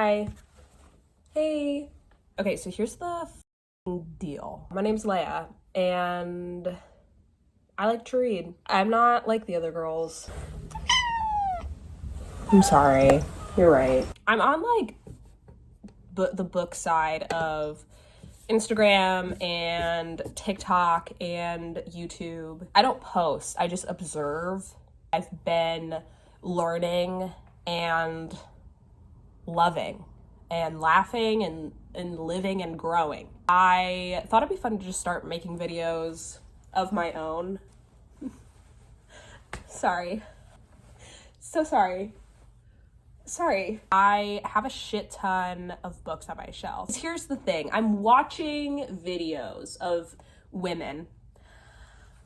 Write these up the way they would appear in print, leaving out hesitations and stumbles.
Hi. Hey. Okay, so here's the deal. My name's Leia, and I like to read. I'm not like the other girls. I'm sorry. You're right. I'm on like the book side of Instagram and TikTok and YouTube. I don't post, I just observe. I've been learning and loving and laughing and living and growing. I thought it'd be fun to just start making videos of my own. Sorry. So sorry. Sorry. I have a shit ton of books on my shelf. Here's the thing. I'm watching videos of women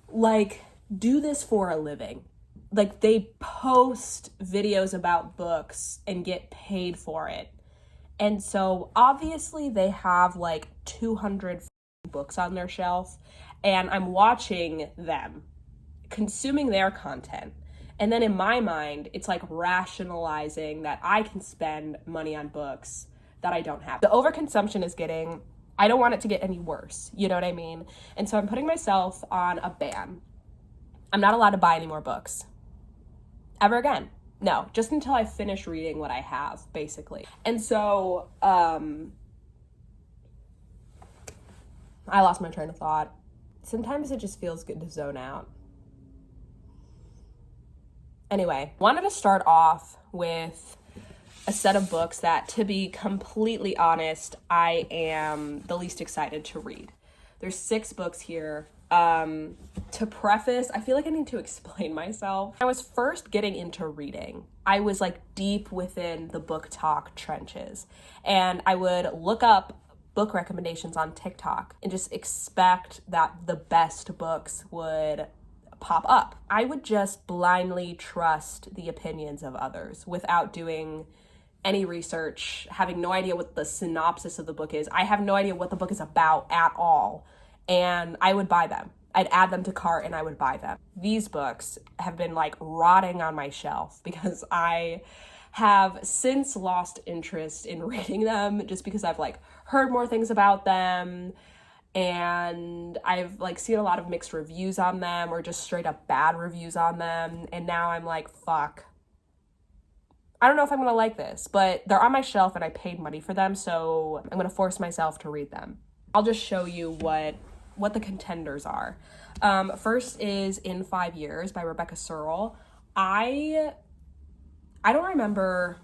like do this for a living. Like they post videos about books and get paid for it. And so obviously they have like 200 books on their shelf, and I'm watching them, consuming their content. And then in my mind, it's like rationalizing that I can spend money on books that I don't have. The overconsumption is getting, I don't want it to get any worse. You know what I mean? And so I'm putting myself on a ban. I'm not allowed to buy any more books ever again. No, just until I finish reading what I have, basically. And so, I lost my train of thought. Sometimes it just feels good to zone out. Anyway, wanted to start off with a set of books that, to be completely honest, I am the least excited to read. There's 6 books here. To preface, I feel like I need to explain myself. When I was first getting into reading, I was like deep within the booktok trenches, and I would look up book recommendations on TikTok and just expect that the best books would pop up. I would just blindly trust the opinions of others without doing any research, having no idea what the synopsis of the book is. I have no idea what the book is about at all. And I would buy them. I'd add them to cart and I would buy them. These books have been like rotting on my shelf because I have since lost interest in reading them just because I've like heard more things about them, and I've like seen a lot of mixed reviews on them or just straight up bad reviews on them. And now I'm like, fuck, I don't know if I'm gonna like this, but they're on my shelf and I paid money for them, so I'm gonna force myself to read them. I'll just show you what the contenders are. First is In 5 Years by Rebecca Searle. I don't remember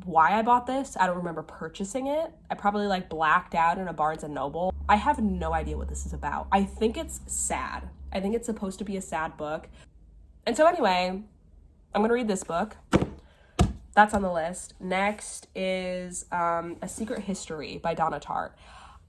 why I bought this. I don't remember purchasing it. I probably like blacked out in a Barnes and Noble. I have no idea what this is about. I think it's sad. I think it's supposed to be a sad book. And so anyway, I'm gonna read this book. That's on the list. Next is A Secret History by Donna Tartt.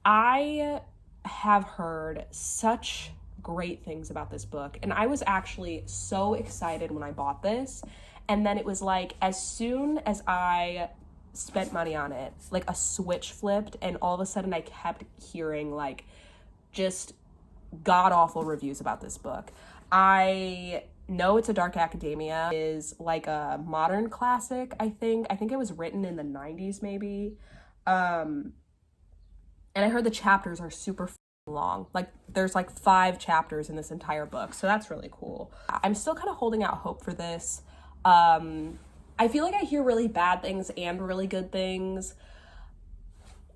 I have heard such great things about this book, and I was actually so excited when I bought this, and then it was like as soon as I spent money on it, like a switch flipped, and all of a sudden I kept hearing like just god-awful reviews about this book. I know it's a dark academia. It is like a modern classic, I think it was written in the 90s maybe. And I heard the chapters are super long. Like there's like 5 chapters in this entire book. So that's really cool. I'm still kind of holding out hope for this. I feel like I hear really bad things and really good things.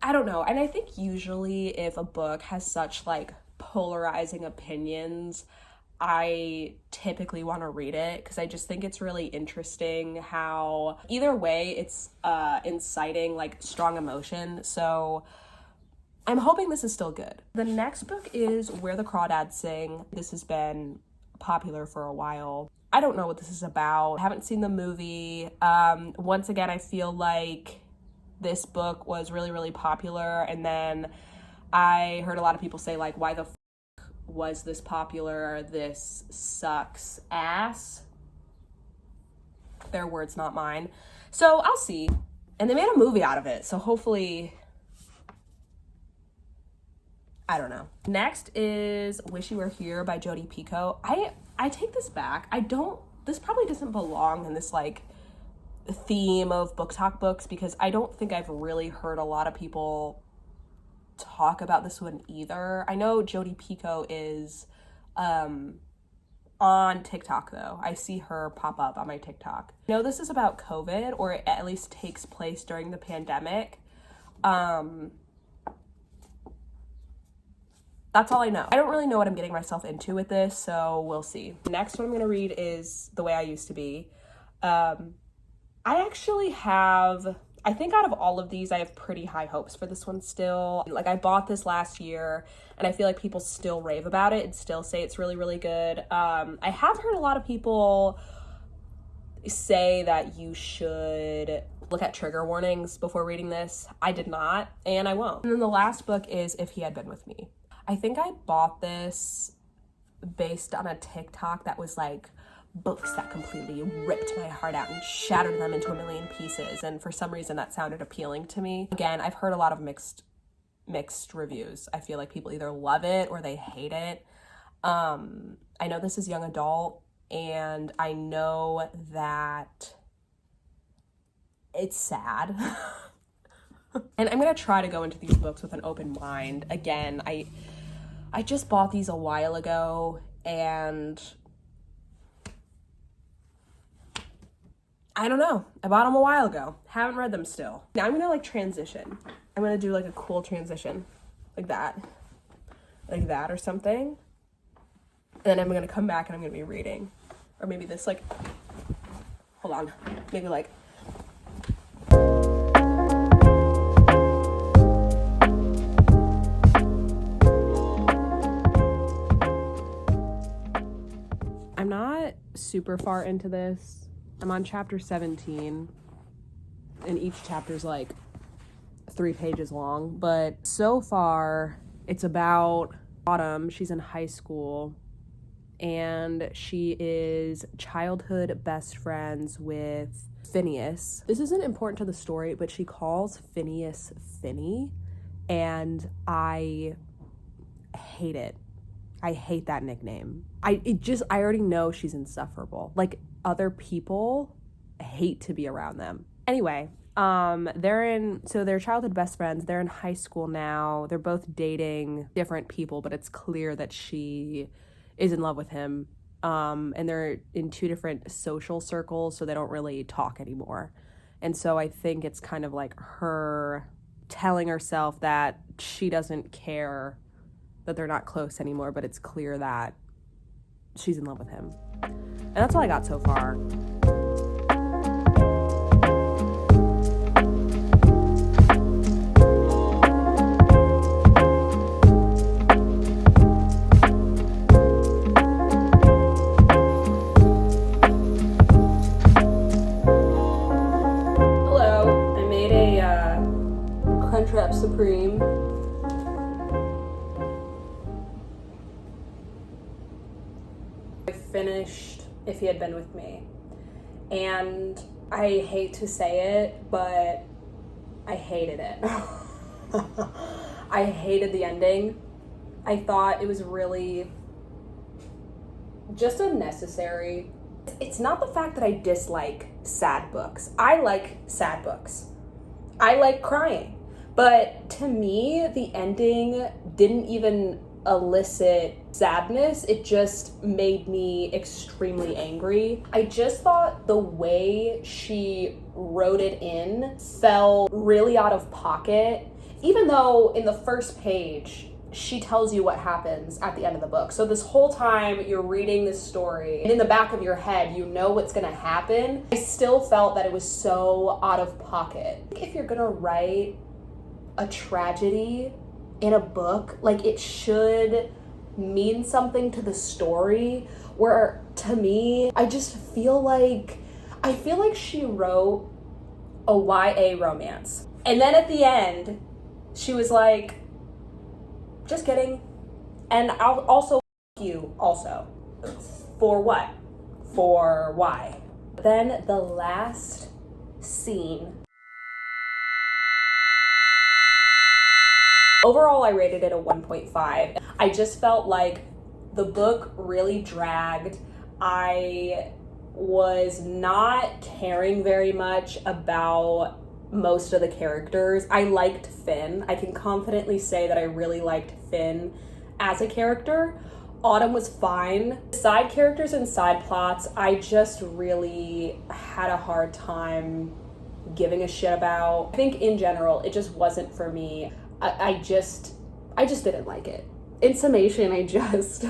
I don't know. And I think usually if a book has such like polarizing opinions, I typically want to read it because I just think it's really interesting how either way it's inciting like strong emotion. So I'm hoping this is still good. The next book is Where the Crawdads Sing. This has been popular for a while. I don't know what this is about. I haven't seen the movie. Once again, I feel like this book was really, really popular, and then I heard a lot of people say like, why the f*** was this popular? This sucks ass. Their words, not mine. So I'll see. And they made a movie out of it, so hopefully, I don't know. Next is Wish You Were Here by Jodi Picoult. I take this back. This probably doesn't belong in this like theme of booktok books, because I don't think I've really heard a lot of people talk about this one either. I know Jodi Picoult is on TikTok though. I see her pop up on my TikTok. I know this is about COVID, or it at least takes place during the pandemic. That's all I know. I don't really know what I'm getting myself into with this, so we'll see. Next one I'm gonna read is The Way I Used to Be. I actually have, I think out of all of these, I have pretty high hopes for this one still. Like, I bought this last year, and I feel like people still rave about it and still say it's really, really good. I have heard a lot of people say that you should look at trigger warnings before reading this. I did not, and I won't. And then the last book is If He Had Been With Me. I think I bought this based on a TikTok that was like, books that completely ripped my heart out and shattered them into a million pieces, and for some reason that sounded appealing to me. Again, I've heard a lot of mixed reviews. I feel like people either love it or they hate it. I know this is young adult, and I know that it's sad. And I'm gonna try to go into these books with an open mind. Again, I just bought these a while ago, and I don't know. I bought them a while ago. Haven't read them still. Now I'm gonna like transition. I'm gonna do like a cool transition. Like that or something. And then I'm gonna come back and I'm gonna be reading. Or maybe this like, hold on. Maybe like, I'm not super far into this. I'm on chapter 17, and each chapter's like 3 pages long, but so far it's about Autumn. She's in high school, and she is childhood best friends with Phineas. This isn't important to the story, but she calls Phineas Finny, and I hate it. I hate that nickname. I already know she's insufferable. Like, other people hate to be around them. Anyway, they're childhood best friends. They're in high school now. They're both dating different people, but it's clear that she is in love with him. And they're in 2 different social circles, so they don't really talk anymore. And so I think it's kind of like her telling herself that she doesn't care that they're not close anymore, but it's clear that she's in love with him. And that's all I got so far. Hello, I made a Crunchwrap Supreme. Finished If He Had Been With Me, and I hate to say it, but I hated it. I hated the ending. I thought it was really just unnecessary. It's not the fact that I dislike sad books. I like sad books. I like crying, but to me the ending didn't even elicit sadness. It just made me extremely angry. I just thought the way she wrote it in felt really out of pocket, even though in the first page she tells you what happens at the end of the book. So this whole time you're reading this story, and in the back of your head you know what's gonna happen. I still felt that it was so out of pocket. If you're gonna write a tragedy in a book, like, it should mean something to the story, where to me I feel like she wrote a YA romance, and then at the end she was like, just kidding, and I'll also you also. For what? For why? Then the last scene, overall, I rated it a 1.5. I just felt like the book really dragged. I was not caring very much about most of the characters. I liked Finn. I can confidently say that I really liked Finn as a character. Autumn was fine. Side characters and side plots, I just really had a hard time giving a shit about. I think in general, it just wasn't for me. I just didn't like it. In summation, I just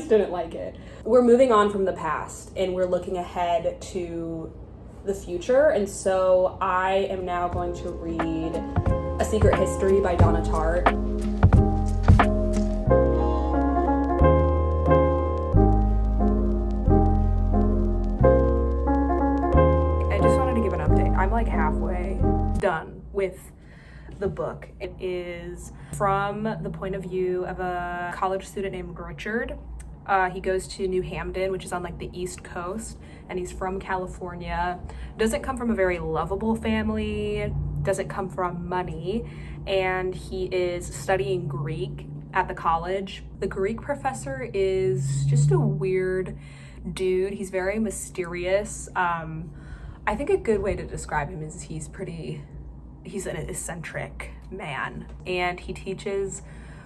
didn't like it. We're moving on from the past and we're looking ahead to the future. And so I am now going to read A Secret History by Donna Tartt. I just wanted to give an update. I'm like halfway done with the book. It is from the point of view of a college student named Richard. He goes to New Hampton, which is on like the East Coast, and he's from California. Doesn't come from a very lovable family, doesn't come from money, and he is studying Greek at the college. The Greek professor is just a weird dude. He's very mysterious. I think a good way to describe him is he's an eccentric man, and he teaches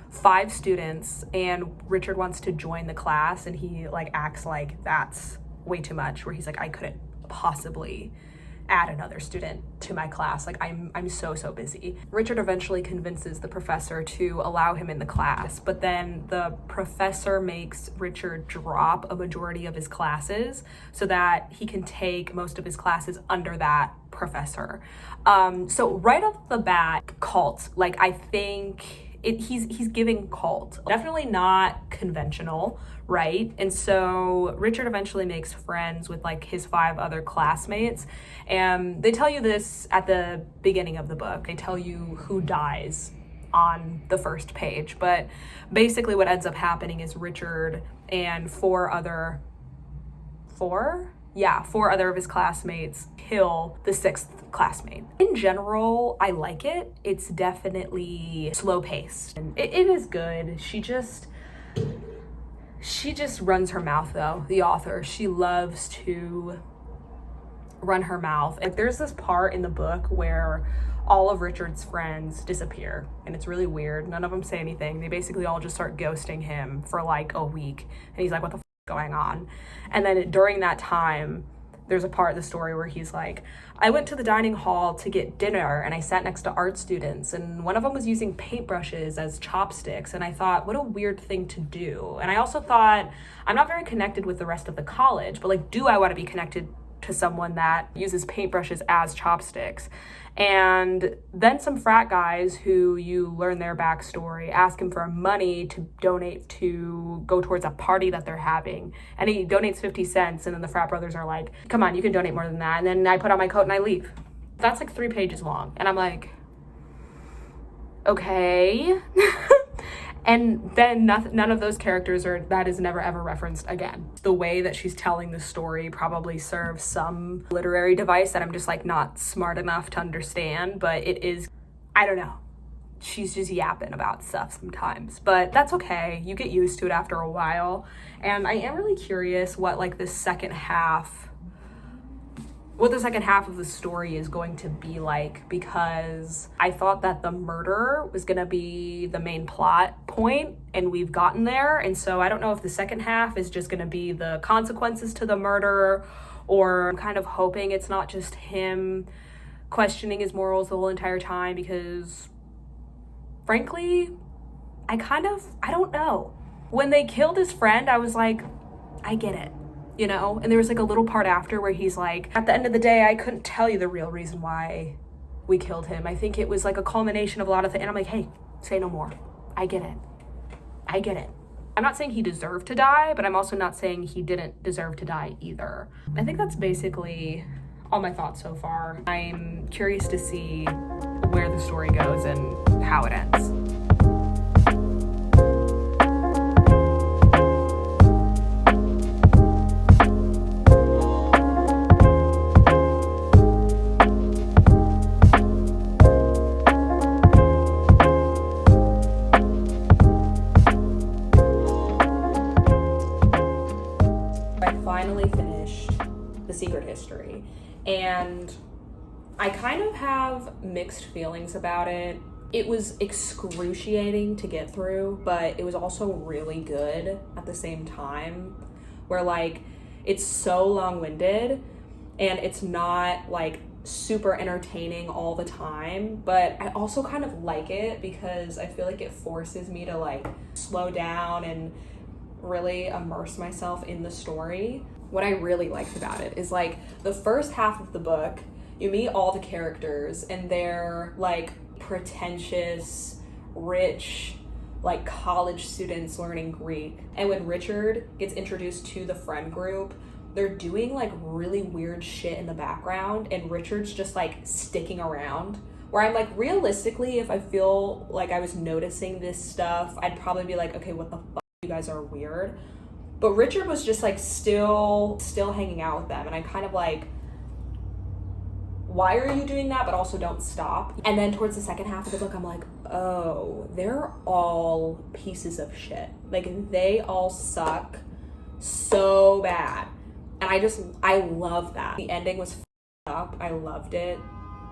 5 students, and Richard wants to join the class, and he like acts like that's way too much, where he's like, I couldn't possibly add another student to my class, like I'm so busy. Richard eventually convinces the professor to allow him in the class, but then the professor makes Richard drop a majority of his classes so that he can take most of his classes under that professor. So right off the bat, cult, like I think he's giving cult. Definitely not conventional, right? And so Richard eventually makes friends with like his 5 other classmates, and they tell you this at the beginning of the book. They tell you who dies on the first page, but basically what ends up happening is Richard and 4 other of his classmates kill the 6th classmate. In general, I like it. It's definitely slow paced, and it is good. She just runs her mouth though, the author. She loves to run her mouth. Like there's this part in the book where all of Richard's friends disappear, and it's really weird. None of them say anything. They basically all just start ghosting him for like a week, and he's like, what the f is going on? And then during that time, there's a part of the story where he's like, I went to the dining hall to get dinner, and I sat next to art students, and one of them was using paintbrushes as chopsticks, and I thought, what a weird thing to do. And I also thought, I'm not very connected with the rest of the college, but like, do I want to be connected to someone that uses paintbrushes as chopsticks? And then some frat guys, who you learn their backstory, ask him for money to donate to go towards a party that they're having. And he donates 50 cents. And then the frat brothers are like, come on, you can donate more than that. And then I put on my coat and I leave. That's like 3 pages long. And I'm like, okay. And then none of those characters that is never ever referenced again. The way that she's telling the story probably serves some literary device that I'm just like not smart enough to understand, but it is, I don't know. She's just yapping about stuff sometimes, but that's okay. You get used to it after a while. And I am really curious what like the second half of the story is going to be like, because I thought that the murder was gonna be the main plot point, and we've gotten there. And so I don't know if the second half is just gonna be the consequences to the murder, or I'm kind of hoping it's not just him questioning his morals the whole entire time, because frankly, I don't know. When they killed his friend, I was like, I get it. You know, and there was like a little part after where he's like, at the end of the day, I couldn't tell you the real reason why we killed him. I think it was like a culmination of a lot of things. And I'm like, hey, say no more. I get it. I'm not saying he deserved to die, but I'm also not saying he didn't deserve to die either. I think that's basically all my thoughts so far. I'm curious to see where the story goes and how it ends. Finally finished and I kind of have mixed feelings about it. It was excruciating to get through, but it was also really good at the same time, where like it's so long-winded and it's not like super entertaining all the time, but I also kind of like it because I feel like it forces me to like slow down and really immerse myself in the story. What I really liked about it is like the first half of the book, you meet all the characters and they're like pretentious, rich, like college students learning Greek. And when Richard gets introduced to the friend group, they're doing like really weird shit in the background and Richard's just like sticking around. Where I'm like, realistically, if I feel like I was noticing this stuff, I'd probably be like, okay, what the fuck, you guys are weird. But Richard was just like still hanging out with them, and I kind of like, why are you doing that? But also don't stop. And then towards the second half of the book, I'm like, oh, they're all pieces of shit. Like they all suck so bad. And I love that. The ending was up. I loved it.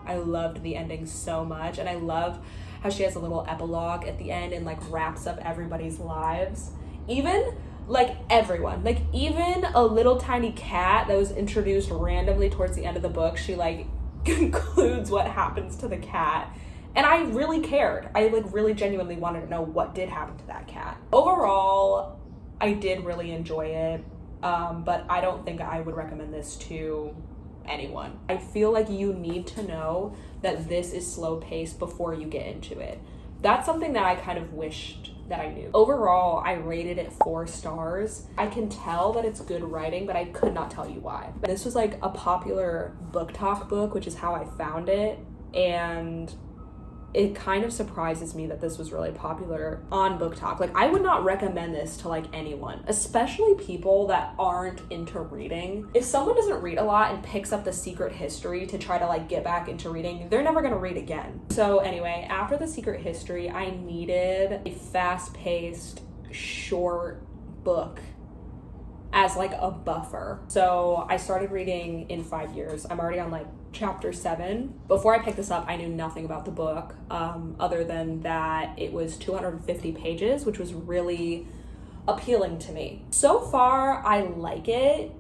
I loved the ending so much. And I love how she has a little epilogue at the end and like wraps up everybody's lives. Even like everyone, like even a little tiny cat that was introduced randomly towards the end of the book, she like concludes what happens to the cat. And I really cared. I like really genuinely wanted to know what did happen to that cat. Overall, I did really enjoy it, but I don't think I would recommend this to anyone. I feel like you need to know that this is slow paced before you get into it. That's something that I kind of wished that I knew. Overall, I rated it 4 stars. I can tell that it's good writing, but I could not tell you why. This was like a popular BookTok book, which is how I found it, and it kind of surprises me that this was really popular on BookTok. Like, I would not recommend this to like anyone, especially people that aren't into reading. If someone doesn't read a lot and picks up The Secret History to try to like get back into reading, they're never gonna read again. So anyway, after The Secret History, I needed a fast-paced, short book as like a buffer. So I started reading In 5 Years. I'm already on like chapter 7. Before I picked this up, I knew nothing about the book, other than that it was 250 pages, which was really appealing to me. So far, I like it.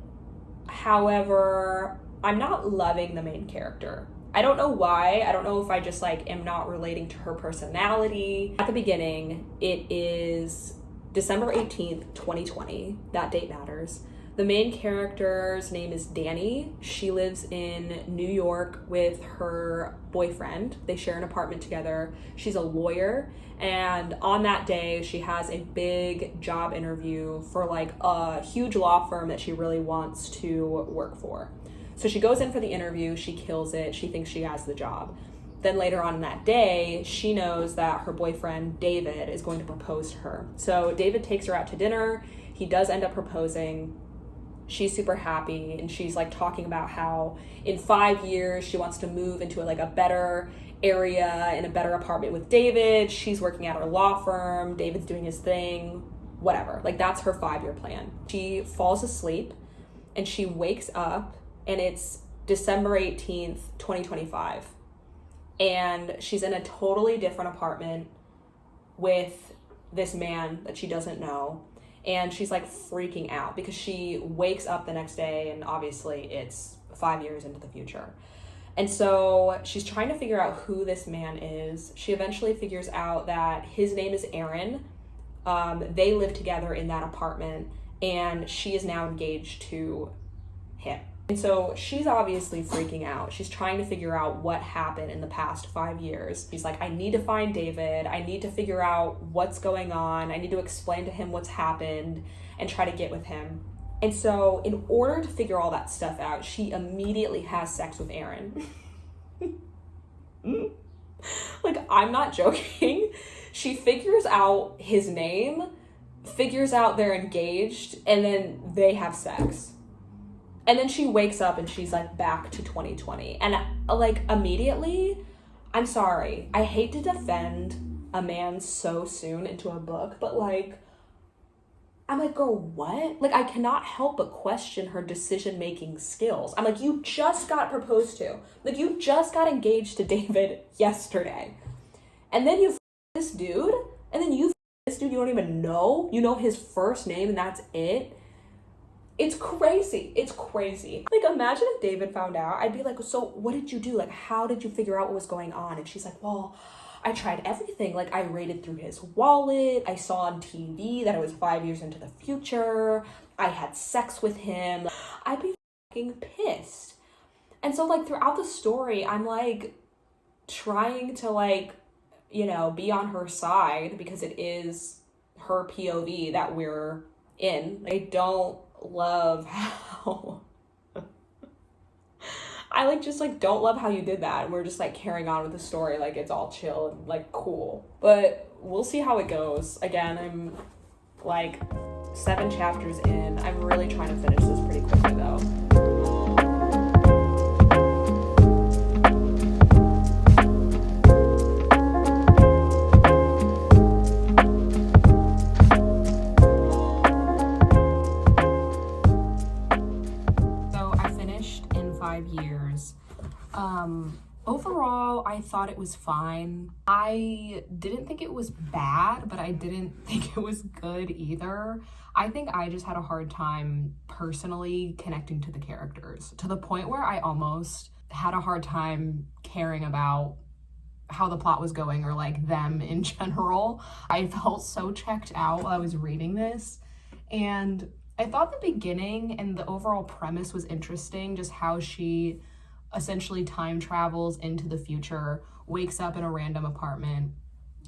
However, I'm not loving the main character. I don't know why. I don't know if I just like am not relating to her personality. At the beginning, it is December 18th, 2020. That date matters. The main character's name is Danny. She lives in New York with her boyfriend. They share an apartment together. She's a lawyer, and on that day, she has a big job interview for like a huge law firm that she really wants to work for. So she goes in for the interview, she kills it, she thinks she has the job. Then later on in that day, she knows that her boyfriend, David, is going to propose to her. So David takes her out to dinner. He does end up proposing. She's super happy, and she's like talking about how in 5 years she wants to move into a better area in a better apartment with David. She's working at her law firm. David's doing his thing, whatever. Like that's her 5-year plan. She falls asleep and she wakes up and it's December 18th, 2025. And she's in a totally different apartment with this man that she doesn't know. And she's like freaking out because she wakes up the next day and obviously it's 5 years into the future. And so she's trying to figure out who this man is. She eventually figures out that his name is Aaron. They live together in that apartment and she is now engaged to him. And so she's obviously freaking out. She's trying to figure out what happened in the past 5 years. She's like, I need to find David. I need to figure out what's going on. I need to explain to him what's happened and try to get with him. And so in order to figure all that stuff out, she immediately has sex with Aaron. Like, I'm not joking. She figures out his name, figures out they're engaged, and then they have sex. And then she wakes up and she's like back to 2020. And like immediately, I'm sorry, I hate to defend a man so soon into a book, but like, I'm like, girl, what? Like, I cannot help but question her decision-making skills. I'm like, you just got proposed to. Like, you just got engaged to David yesterday. And then you this dude, and then you this dude you don't even know. You know his first name and that's it. It's crazy. It's crazy. Like, imagine if David found out. I'd be like, so what did you do? Like, how did you figure out what was going on? And she's like, well, I tried everything. Like, I raided through his wallet. I saw on TV that it was 5 years into the future. I had sex with him. I'd be fucking pissed. And so, like, throughout the story, I'm, like, trying to, like, you know, be on her side because it is her POV that we're in. I don't love how I like just like don't love how you did that. And we're just like carrying on with the story like it's all chill and like cool. But we'll see how it goes. Again, I'm like 7 chapters in. I'm really trying to finish this pretty quickly though. Overall, I thought it was fine. I didn't think it was bad, but I didn't think it was good either. I think I just had a hard time personally connecting to the characters to the point where I almost had a hard time caring about how the plot was going or like them in general. I felt so checked out while I was reading this, and I thought the beginning and the overall premise was interesting, just how she essentially time travels into the future, wakes up in a random apartment,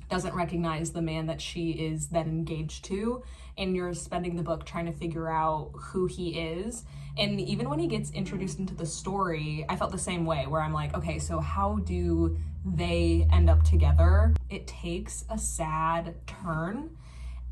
doesn't recognize the man that she is then engaged to, and you're spending the book trying to figure out who he is. And even when he gets introduced into the story, I felt the same way, where I'm like, okay, so how do they end up together? It takes a sad turn,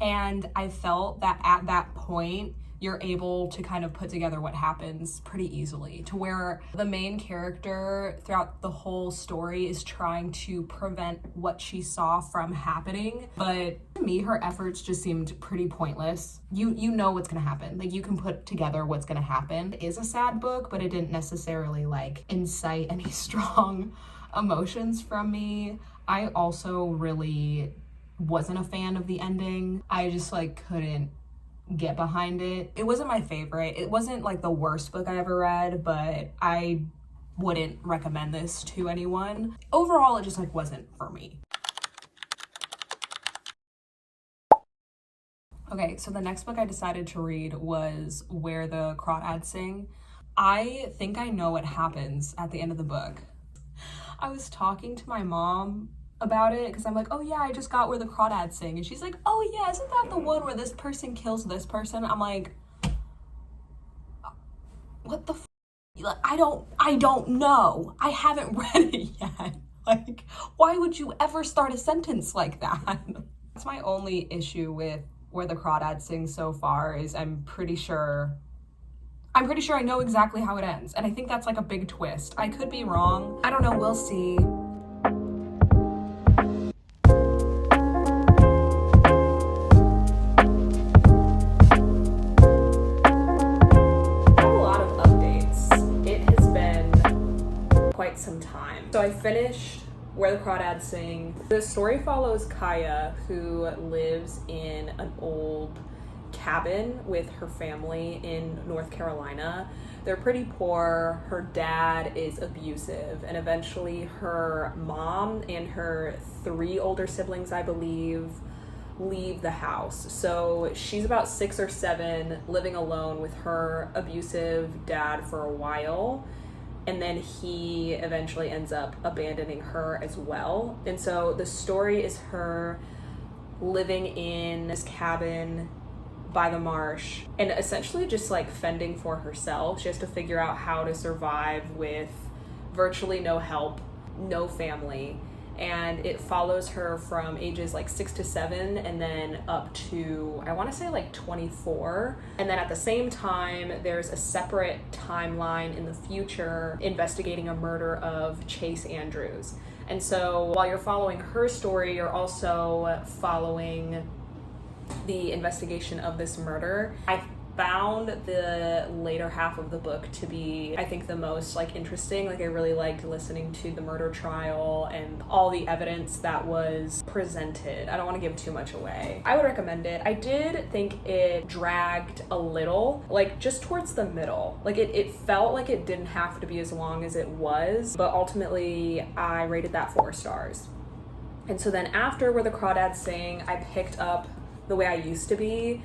and I felt that at that point, you're able to kind of put together what happens pretty easily, to where the main character throughout the whole story is trying to prevent what she saw from happening. But to me, her efforts just seemed pretty pointless. You know what's gonna happen. Like, you can put together what's gonna happen. It is a sad book, but it didn't necessarily like incite any strong emotions from me. I also really wasn't a fan of the ending. I just like couldn't get behind it. It wasn't my favorite. It wasn't like the worst book I ever read, but I wouldn't recommend this to anyone. Overall, it just like wasn't for me. Okay, so the next book I decided to read was Where the Crawdads Sing. I think I know what happens at the end of the book. I was talking to my mom about it because I'm like, oh yeah, I just got Where the Crawdads Sing, and she's like, oh yeah, isn't that the one where this person kills this person? I'm like, what the f? Like, I don't know. I haven't read it yet. Like, why would you ever start a sentence like that? That's my only issue with Where the Crawdads Sing so far, is I'm pretty sure I know exactly how it ends, and I think that's like a big twist. I could be wrong. I don't know, we'll see. Some time. So I finished Where the Crawdads Sing. The story follows Kaya, who lives in an old cabin with her family in North Carolina. They're pretty poor. Her dad is abusive, and eventually her mom and her 3 older siblings, I believe, leave the house. So she's about 6 or 7, living alone with her abusive dad for a while. And then he eventually ends up abandoning her as well. And so the story is her living in this cabin by the marsh and essentially just like fending for herself. She has to figure out how to survive with virtually no help, no family. And it follows her from ages like 6 to 7 and then up to, I want to say like 24. And then at the same time, there's a separate timeline in the future investigating a murder of Chase Andrews. And so while you're following her story, you're also following the investigation of this murder. I found the later half of the book to be, I think, the most like interesting. Like I really liked listening to the murder trial and all the evidence that was presented. I don't want to give too much away. I would recommend it. I did think it dragged a little, like just towards the middle. Like it felt like it didn't have to be as long as it was, but ultimately I rated that 4 stars. And so then after Where the Crawdads Sing, I picked up The Way I Used to Be,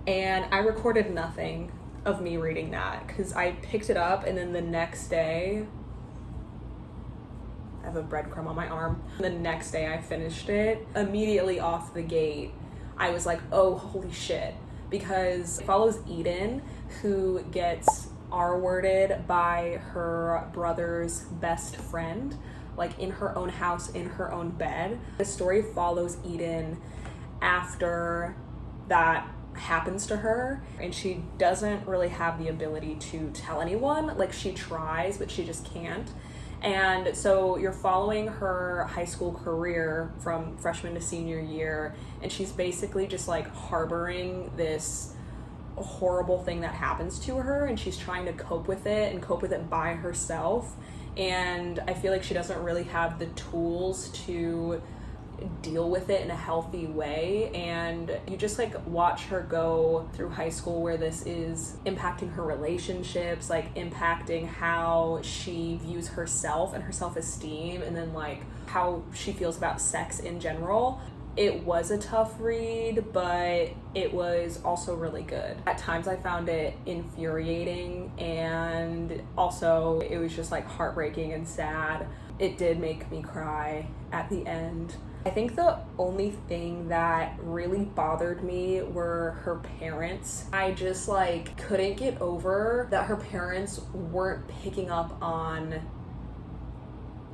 and I recorded nothing of me reading that because I picked it up and then the next day, I have a breadcrumb on my arm. The next day I finished it. Immediately off the gate, I was like, oh, holy shit. Because it follows Eden, who gets R-worded by her brother's best friend, like in her own house, in her own bed. The story follows Eden after that happens to her, and she doesn't really have the ability to tell anyone. Like she tries, but she just can't. And so you're following her high school career from freshman to senior year, and she's basically just like harboring this horrible thing that happens to her, and she's trying to cope with it and cope with it by herself. And I feel like she doesn't really have the tools to deal with it in a healthy way, and you just like watch her go through high school where this is impacting her relationships, like impacting how she views herself and her self-esteem, and then like how she feels about sex in general. It was a tough read, but it was also really good. At times I found it infuriating, and also it was just like heartbreaking and sad. It did make me cry at the end. I think the only thing that really bothered me were her parents. I just like couldn't get over that her parents weren't picking up on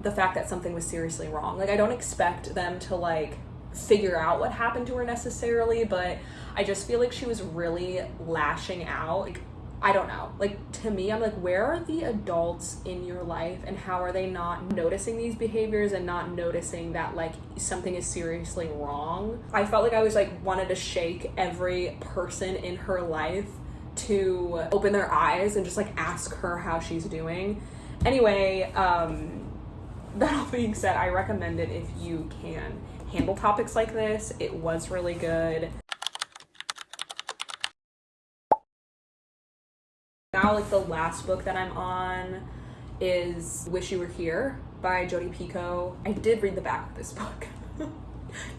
the fact that something was seriously wrong. Like I don't expect them to like figure out what happened to her necessarily, but I just feel like she was really lashing out. Like, I don't know, like to me, I'm like, where are the adults in your life, and how are they not noticing these behaviors and not noticing that like something is seriously wrong? I felt like I was like wanted to shake every person in her life to open their eyes and just like ask her how she's doing. Anyway, that all being said, I recommend it if you can handle topics like this. It was really good. Now, like the last book that I'm on is Wish You Were Here by Jodi Picoult. I did read the back of this book,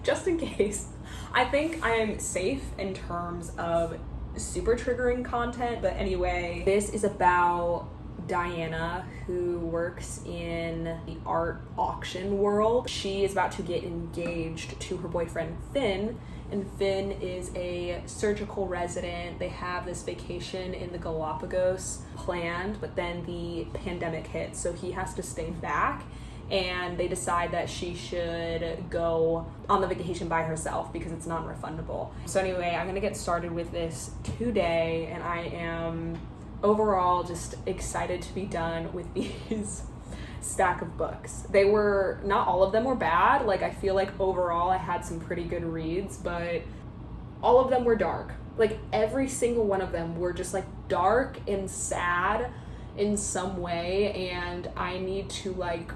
just in case. I think I am safe in terms of super triggering content, but anyway, this is about Diana, who works in the art auction world. She is about to get engaged to her boyfriend Finn, and Finn is a surgical resident. They have this vacation in the Galapagos planned, but then the pandemic hits, so he has to stay back, and they decide that she should go on the vacation by herself because it's non-refundable. So anyway, I'm gonna get started with this today, and I am overall just excited to be done with these stack of books. They were, not all of them were bad. Like I feel like overall I had some pretty good reads, but all of them were dark. Like every single one of them were just like dark and sad in some way, and I need to like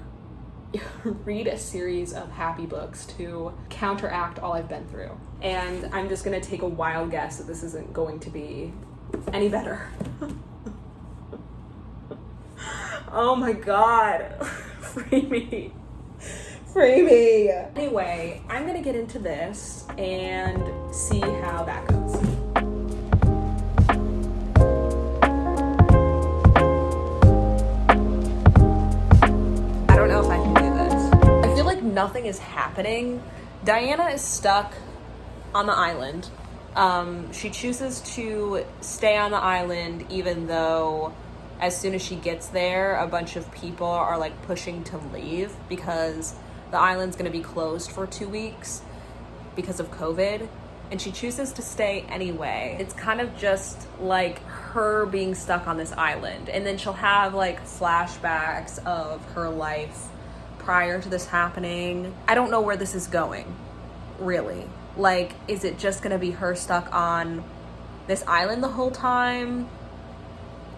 read a series of happy books to counteract all I've been through. And I'm just gonna take a wild guess that this isn't going to be any better. Oh my god. Free me. Free me. Anyway, I'm gonna get into this and see how that goes. I don't know if I can do this. I feel like nothing is happening. Diana is stuck on the island. She chooses to stay on the island even though as soon as she gets there, a bunch of people are like pushing to leave because the island's gonna be closed for 2 weeks because of COVID, and she chooses to stay anyway. It's kind of just like her being stuck on this island, and then she'll have like flashbacks of her life prior to this happening. I don't know where this is going, really. Like, is it just gonna be her stuck on this island the whole time?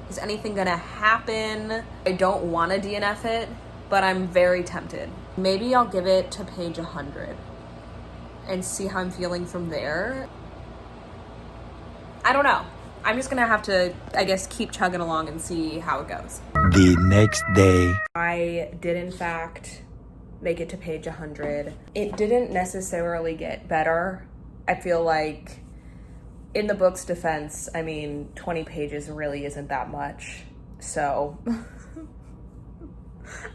Is anything gonna happen? I don't want to DNF it, but I'm very tempted. Maybe I'll give it to page 100 and see how I'm feeling from there. I don't know. I'm just gonna have to, I guess, keep chugging along and see how it goes. The next day. I did, in fact, make it to page 100. It didn't necessarily get better. I feel like in the book's defense, I mean, 20 pages really isn't that much. So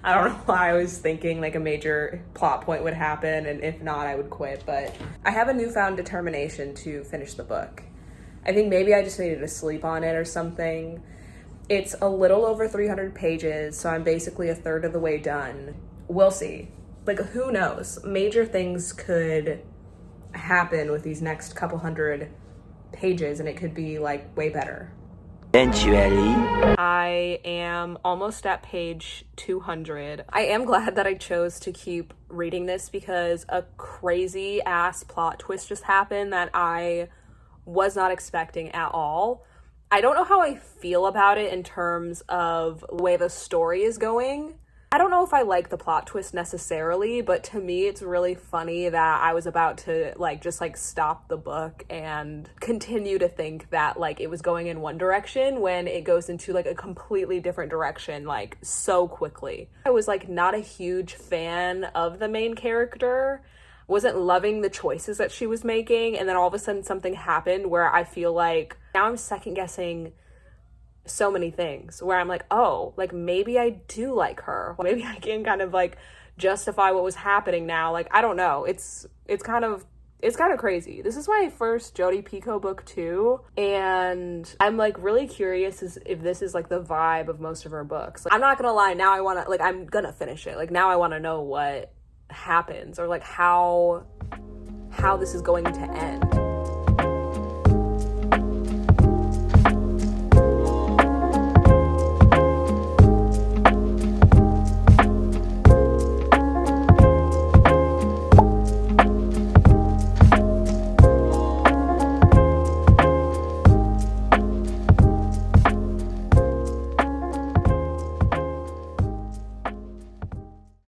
I don't know why I was thinking like a major plot point would happen, and if not, I would quit. But I have a newfound determination to finish the book. I think maybe I just needed to sleep on it or something. It's a little over 300 pages, so I'm basically a third of the way done. We'll see. Like, who knows? Major things could happen with these next couple hundred pages, and it could be like way better. Eventually. I am almost at page 200. I am glad that I chose to keep reading this because a crazy ass plot twist just happened that I was not expecting at all. I don't know how I feel about it in terms of the way the story is going. I don't know if I like the plot twist necessarily, but to me it's really funny that I was about to just stop the book and continue to think that like it was going in one direction when it goes into like a completely different direction like so quickly. I was like not a huge fan of the main character, wasn't loving the choices that she was making, and then all of a sudden something happened where I feel like now I'm second guessing so many things where I'm like, oh, like maybe I do like her. Maybe I can kind of like justify what was happening now. Like, I don't know. It's kind of crazy. This is my first Jodi Picoult book too, and I'm like really curious if this is like the vibe of most of her books. Like, I'm not gonna lie, now I want to like, I'm gonna finish it. Like now I want to know what happens or like how this is going to end.